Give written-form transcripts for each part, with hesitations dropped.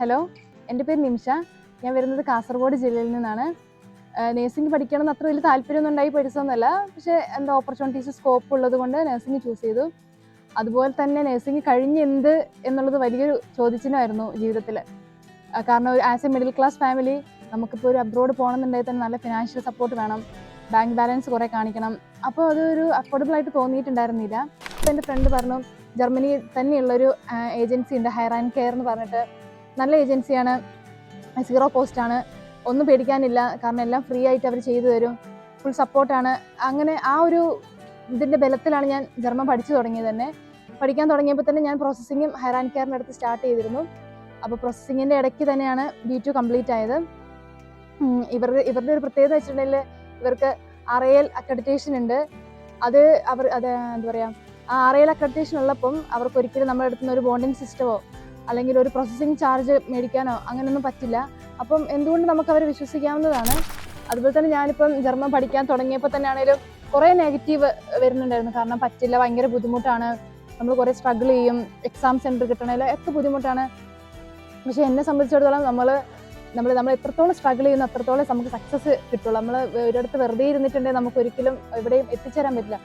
Hello, എൻ്റെ പേര് നിമിഷ. ഞാൻ വരുന്നത് കാസർഗോഡ് ജില്ലയിൽ നിന്നാണ്. നേഴ്സിംഗ് പഠിക്കണമെന്ന് അത്ര വലിയ താല്പര്യമൊന്നും ഉണ്ടായി പഠിച്ചതൊന്നുമല്ല. പക്ഷേ എന്താ ഓപ്പർച്യൂണിറ്റീസ് സ്കോപ്പ് ഉള്ളത് കൊണ്ട് നേഴ്സിംഗ് ചൂസ് ചെയ്തു. അതുപോലെ തന്നെ നേഴ്സിംഗ് കഴിഞ്ഞ് എന്ത് എന്നുള്ളത് വലിയൊരു ചോദ്യചിഹ്നമായിരുന്നു ജീവിതത്തിൽ. കാരണം as A middle class family നമുക്കിപ്പോൾ ഒരു അബ്രോഡ് പോകണമെന്നുണ്ടെങ്കിൽ തന്നെ നല്ല ഫിനാൻഷ്യൽ സപ്പോർട്ട് വേണം, ബാങ്ക് ബാലൻസ് കുറേ കാണിക്കണം. അപ്പോൾ അതൊരു അഫോർഡബിൾ ആയിട്ട് തോന്നിയിട്ടുണ്ടായിരുന്നില്ല. അപ്പോൾ എൻ്റെ ഫ്രണ്ട് പറഞ്ഞു, ജർമ്മനിയിൽ തന്നെയുള്ളൊരു ഏജൻസി ഉണ്ട്, ഹൈർ ആൻഡ് കെയർ എന്ന് പറഞ്ഞിട്ട്. നല്ല ഏജൻസിയാണ്, 0 കോസ്റ്റാണ്, ഒന്നും പേടിക്കാനില്ല. കാരണം എല്ലാം ഫ്രീ ആയിട്ട് അവർ ചെയ്തു തരും, ഫുൾ സപ്പോർട്ടാണ്. അങ്ങനെ ആ ഒരു ഇതിൻ്റെ ബലത്തിലാണ് ഞാൻ ജർമ്മൻ പഠിച്ചു തുടങ്ങിയത് തന്നെ. പഠിക്കാൻ തുടങ്ങിയപ്പോൾ തന്നെ ഞാൻ പ്രോസസ്സിങ്ങും ഹൈർ ആൻഡ് കെയറിൻ്റെ അടുത്ത് സ്റ്റാർട്ട് ചെയ്തിരുന്നു. അപ്പോൾ പ്രോസസ്സിങ്ങിൻ്റെ ഇടയ്ക്ക് തന്നെയാണ് B2 കംപ്ലീറ്റ് ആയത്. ഇവരുടെ ഒരു പ്രത്യേകത വെച്ചിട്ടുണ്ടെങ്കിൽ ഇവർക്ക് RAL അക്രഡിറ്റേഷൻ ഉണ്ട്. അത് എന്താ പറയുക, ആ RAL അക്രഡിറ്റേഷൻ ഉള്ളപ്പം അവർക്ക് ഒരിക്കലും നമ്മുടെ അടുത്തുനിന്ന് ഒരു ബോണ്ടിങ് സിസ്റ്റമോ അല്ലെങ്കിൽ ഒരു പ്രോസസ്സിങ് ചാർജ് മേടിക്കാനോ അങ്ങനെയൊന്നും പറ്റില്ല. അപ്പം എന്തുകൊണ്ട് നമുക്ക് അവരെ വിശ്വസിക്കാവുന്നതാണ്. അതുപോലെ തന്നെ ഞാനിപ്പം ജർമ്മൻ പഠിക്കാൻ തുടങ്ങിയപ്പോൾ തന്നെ ആണെങ്കിലും കുറേ നെഗറ്റീവ് വരുന്നുണ്ടായിരുന്നു. കാരണം പറ്റില്ല, ഭയങ്കര ബുദ്ധിമുട്ടാണ്, നമ്മൾ കുറേ സ്ട്രഗിൾ ചെയ്യും, എക്സാം സെൻറ്റർ കിട്ടണതിൽ ഒക്കെ ബുദ്ധിമുട്ടാണ്. പക്ഷേ എന്നെ സംബന്ധിച്ചിടത്തോളം നമ്മൾ എത്രത്തോളം സ്ട്രഗിൾ ചെയ്യുന്നു അത്രത്തോളം നമുക്ക് സക്സസ് കിട്ടുള്ളൂ. നമ്മൾ ഒരിടത്ത് വെറുതെ ഇരുന്നിട്ടുണ്ടെങ്കിൽ നമുക്ക് ഒരിക്കലും എവിടെയും എത്തിച്ചേരാൻ പറ്റില്ല.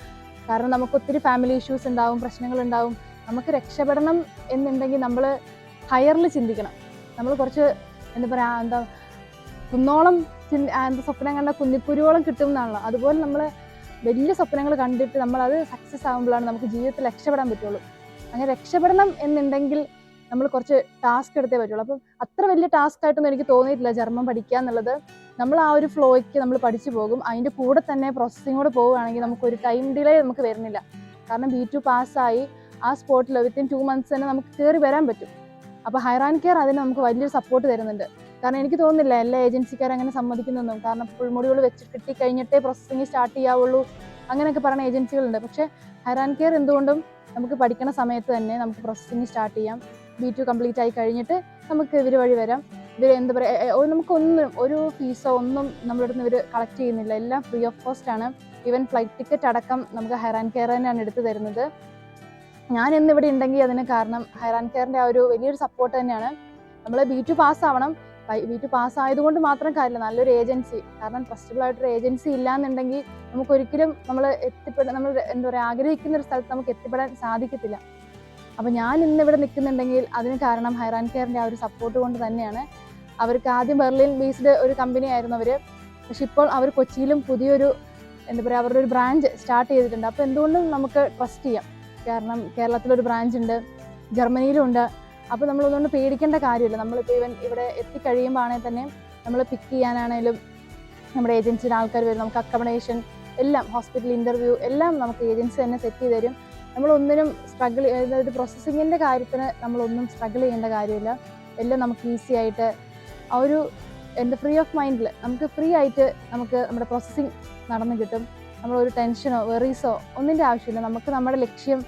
കാരണം നമുക്ക് ഒത്തിരി ഫാമിലി ഇഷ്യൂസ് ഉണ്ടാവും, പ്രശ്നങ്ങളുണ്ടാവും. നമുക്ക് രക്ഷപ്പെടണം എന്നുണ്ടെങ്കിൽ നമ്മൾ ഹയറിൽ ചിന്തിക്കണം. നമ്മൾ കുറച്ച് കുന്നോളം സ്വപ്നം കണ്ട കുന്നിക്കുരുവോളം കിട്ടും എന്നാണല്ലോ. അതുപോലെ നമ്മൾ വലിയ സ്വപ്നങ്ങൾ കണ്ടിട്ട് നമ്മളത് സക്സസ് ആകുമ്പോഴാണ് നമുക്ക് ജീവിതത്തിൽ രക്ഷപ്പെടാൻ പറ്റുള്ളൂ. അങ്ങനെ രക്ഷപ്പെടണം എന്നുണ്ടെങ്കിൽ നമ്മൾ കുറച്ച് ടാസ്ക് എടുത്തേ പറ്റുള്ളൂ. അപ്പം അത്ര വലിയ ടാസ്ക് ആയിട്ടൊന്നും എനിക്ക് തോന്നിയിട്ടില്ല ജർമ്മൻ പഠിക്കുക എന്നുള്ളത്. നമ്മൾ ആ ഒരു ഫ്ലോയ്ക്ക് നമ്മൾ പഠിച്ചു പോകും. അതിൻ്റെ കൂടെ തന്നെ പ്രോസസ്സിങ്ങോട് പോവുകയാണെങ്കിൽ നമുക്കൊരു ടൈം ഡിലേ നമുക്ക് വരുന്നില്ല. കാരണം B2 പാസ്സായി ആ സ്പോട്ടിൽ വിത്തിൻ 2 months തന്നെ നമുക്ക് കയറി വരാൻ പറ്റും. അപ്പോൾ ഹൈർ ആൻഡ് കെയർ അതിന് നമുക്ക് വലിയൊരു സപ്പോർട്ട് തരുന്നുണ്ട്. കാരണം എനിക്ക് തോന്നുന്നില്ല എല്ലാ ഏജൻസിക്കാരും അങ്ങനെ സമ്മതിക്കുന്നൊന്നും. കാരണം ഫുൾ മൊഡ്യൂൾ വെച്ച് കിട്ടിക്കഴിഞ്ഞിട്ടേ പ്രോസസ്സിങ് സ്റ്റാർട്ട് ചെയ്യാവുള്ളൂ അങ്ങനെയൊക്കെ പറയുന്ന ഏജൻസികളുണ്ട്. പക്ഷേ ഹൈർ ആൻഡ് കെയർ എന്തുകൊണ്ടും നമുക്ക് പഠിക്കണ സമയത്ത് തന്നെ നമുക്ക് പ്രോസസ്സിങ് സ്റ്റാർട്ട് ചെയ്യാം. B2 കംപ്ലീറ്റ് ആയി കഴിഞ്ഞിട്ട് നമുക്ക് ഇവർ വഴി വരാം. ഇവർ എന്താ പറയുക, നമുക്കൊന്നും ഒരു ഫീസോ ഒന്നും നമ്മുടെ അടുത്ത് ഇവർ കളക്ട് ചെയ്യുന്നില്ല. എല്ലാം ഫ്രീ ഓഫ് കോസ്റ്റ് ആണ്. ഈവൻ ഫ്ലൈറ്റ് ടിക്കറ്റ് അടക്കം നമുക്ക് ഹൈർ ആൻഡ് കെയർ തന്നെയാണ് എടുത്തു തരുന്നത്. ഞാൻ ഇന്നിവിടെ ഉണ്ടെങ്കിൽ അതിന് കാരണം ഹൈർ ആൻഡ് കെയറിൻ്റെ ആ ഒരു വലിയൊരു സപ്പോർട്ട് തന്നെയാണ്. നമ്മൾ B2 പാസ്സാവണം. B2 പാസ്സായതുകൊണ്ട് മാത്രം കാര്യമില്ല, നല്ലൊരു ഏജൻസി, കാരണം ട്രസ്റ്റബിൾ ആയിട്ടൊരു ഏജൻസി ഇല്ലാന്നുണ്ടെങ്കിൽ നമുക്കൊരിക്കലും നമ്മൾ എന്താ പറയുക, ആഗ്രഹിക്കുന്ന ഒരു സ്ഥലത്ത് നമുക്ക് എത്തിപ്പെടാൻ സാധിക്കത്തില്ല. അപ്പോൾ ഞാൻ ഇന്നിവിടെ നിൽക്കുന്നുണ്ടെങ്കിൽ അതിന് കാരണം ഹൈർ ആൻഡ് കെയറിൻ്റെ ആ ഒരു സപ്പോർട്ട് കൊണ്ട് തന്നെയാണ്. അവർക്ക് ആദ്യം ബെർലിൻ ബേസ്ഡ് ഒരു കമ്പനി ആയിരുന്നു അവർ. പക്ഷെ ഇപ്പോൾ അവർ കൊച്ചിയിലും പുതിയൊരു എന്താ പറയുക, അവരുടെ ഒരു ബ്രാഞ്ച് സ്റ്റാർട്ട് ചെയ്തിട്ടുണ്ട്. അപ്പോൾ എന്തുകൊണ്ടും നമുക്ക് ട്രസ്റ്റ് ചെയ്യാം. കാരണം കേരളത്തിലൊരു ബ്രാഞ്ച് ഉണ്ട്, ജർമ്മനിയിലും ഉണ്ട്. അപ്പോൾ നമ്മളൊന്നുകൊണ്ട് പേടിക്കേണ്ട കാര്യമില്ല. നമ്മളിപ്പോൾ ഇവിടെ എത്തിക്കഴിയുമ്പോൾ ആണെങ്കിൽ തന്നെ നമ്മൾ പിക്ക് ചെയ്യാനാണെങ്കിലും നമ്മുടെ ഏജൻസിയുടെ ആൾക്കാർ വരും. നമുക്ക് അക്കോമഡേഷൻ എല്ലാം, ഹോസ്പിറ്റൽ ഇൻ്റർവ്യൂ എല്ലാം നമുക്ക് ഏജൻസി തന്നെ സെറ്റ് ചെയ്ത് തരും. നമ്മളൊന്നിനും സ്ട്രഗിൾ, അതായത് പ്രോസസ്സിങ്ങിൻ്റെ കാര്യത്തിന് നമ്മളൊന്നും സ്ട്രഗിൾ ചെയ്യേണ്ട കാര്യമില്ല. എല്ലാം നമുക്ക് ഈസി ആയിട്ട് ആ ഒരു ഫ്രീ ഓഫ് മൈൻഡിൽ നമുക്ക് ഫ്രീ ആയിട്ട് നമുക്ക് നമ്മുടെ പ്രോസസ്സിങ് നടന്നു കിട്ടും. നമ്മളൊരു ടെൻഷനോ വെറീസോ ഒന്നിൻ്റെ ആവശ്യമില്ല. നമുക്ക് നമ്മുടെ ലക്ഷ്യം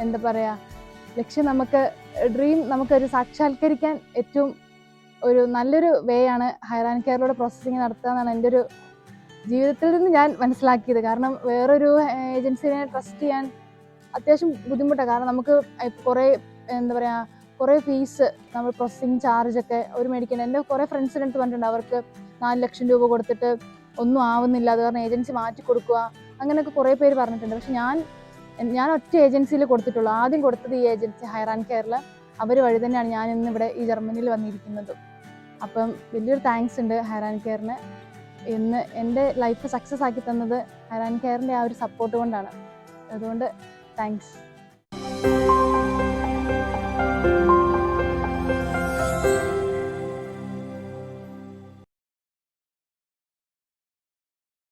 എന്താ പറയുക, നമുക്ക് ഡ്രീം നമുക്കൊരു സാക്ഷാത്കരിക്കാൻ ഏറ്റവും ഒരു നല്ലൊരു വേ ആണ് ഹൈർ ആൻഡ് കെയറിലൂടെ പ്രോസസ്സിങ് നടത്തുക എന്നാണ് എൻ്റെ ഒരു ജീവിതത്തിൽ നിന്ന് ഞാൻ മനസ്സിലാക്കിയത്. കാരണം വേറൊരു ഏജൻസിനെ ട്രസ്റ്റ് ചെയ്യാൻ അത്യാവശ്യം ബുദ്ധിമുട്ടാണ്. കാരണം നമുക്ക് കുറേ എന്താ പറയുക, കുറേ ഫീസ്, നമ്മൾ പ്രോസസ്സിങ് ചാർജൊക്കെ ഒരു മേടിക്കണം. എൻ്റെ കുറേ ഫ്രണ്ട്സിൻ്റെ അടുത്ത് പറഞ്ഞിട്ടുണ്ട്, അവർക്ക് 4 ലക്ഷം രൂപ കൊടുത്തിട്ട് ഒന്നും ആവുന്നില്ല, അത് കാരണം ഏജൻസി മാറ്റി കൊടുക്കുക, അങ്ങനെയൊക്കെ കുറേ പേര് പറഞ്ഞിട്ടുണ്ട്. പക്ഷെ ഞാൻ ഒറ്റ ഏജൻസിയിൽ കൊടുത്തിട്ടുള്ളൂ. ആദ്യം കൊടുത്തത് ഈ ഏജൻസി ഹൈർ ആൻഡ് കെയറിൽ. അവർ വഴി തന്നെയാണ് ഞാൻ ഇന്നിവിടെ ഈ ജർമ്മനിയിൽ വന്നിരിക്കുന്നത്. അപ്പം വലിയൊരു താങ്ക്സ് ഉണ്ട് ഹൈർ ആൻഡ് കെയറിന്. ഇന്ന് എൻ്റെ ലൈഫ് സക്സസ് ആക്കി തന്നത് ഹൈർ ആൻഡ് കെയറിൻ്റെ ആ ഒരു സപ്പോർട്ട് കൊണ്ടാണ്. അതുകൊണ്ട് താങ്ക്സ്.